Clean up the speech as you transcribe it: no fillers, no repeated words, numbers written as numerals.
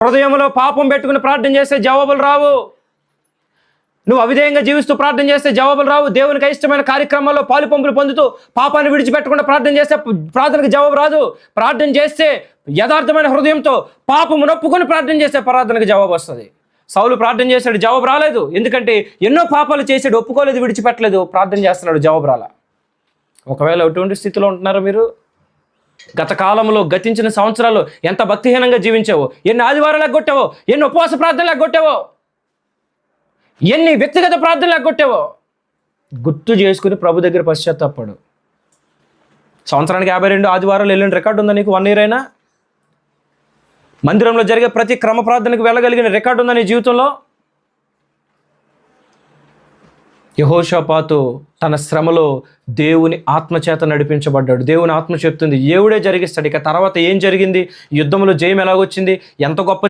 హృదయంలో పాపం పెట్టుకుని ప్రార్థన చేస్తే జవాబులు రావు. నువ్వు అవిధేయంగా జీవిస్తూ ప్రార్థన చేస్తే జవాబులు రావు. దేవునికి ఇష్టమైన కార్యక్రమాల్లో పాలు పంపులు పొందుతూ పాపాన్ని విడిచిపెట్టకుండా ప్రార్థన చేస్తే ప్రార్థనకు జవాబు రాదు. ప్రార్థన చేస్తే యథార్థమైన హృదయంతో పాపము నొప్పుకొని ప్రార్థన చేస్తే ప్రార్థనకు జవాబు వస్తుంది. సౌలు ప్రార్థన చేశాడు, జవాబు రాలేదు. ఎందుకంటే ఎన్నో పాపాలు చేశాడు, ఒప్పుకోలేదు, విడిచిపెట్టలేదు. ప్రార్థన చేస్తున్నాడు, జవాబు రాలా. ఒకవేళ ఎటువంటి స్థితిలో ఉంటున్నారో మీరు? గత కాలంలో గతించిన సంవత్సరాలు ఎంత భక్తిహీనంగా జీవించావో, ఎన్ని ఆదివారాలు ఎగ్గొట్టావో, ఎన్ని ఉపవాస ప్రార్థనలు ఎగ్గొట్టావో, ఎన్ని వ్యక్తిగత ప్రార్థనలు ఎగ్గొట్టావో గుర్తు చేసుకుని ప్రభు దగ్గర పశ్చాత్తాపడు. సంవత్సరానికి 52 ఆదివారాలు వెళ్ళిన రికార్డు ఉందా నీకు? 1 year అయినా? మందిరంలో జరిగే ప్రతి క్రమ ప్రార్థనకు వెళ్ళగలిగిన రికార్డు ఉందా నీ జీవితంలో? యెహోషాపాతు తన శ్రమలో దేవుని ఆత్మచేత నడిపించబడ్డాడు. దేవుని ఆత్మ చెప్తుంది దేవుడే జరిగిస్తాడు. ఇక తర్వాత ఏం జరిగింది, యుద్ధంలో జయం ఎలాగొచ్చింది, ఎంత గొప్ప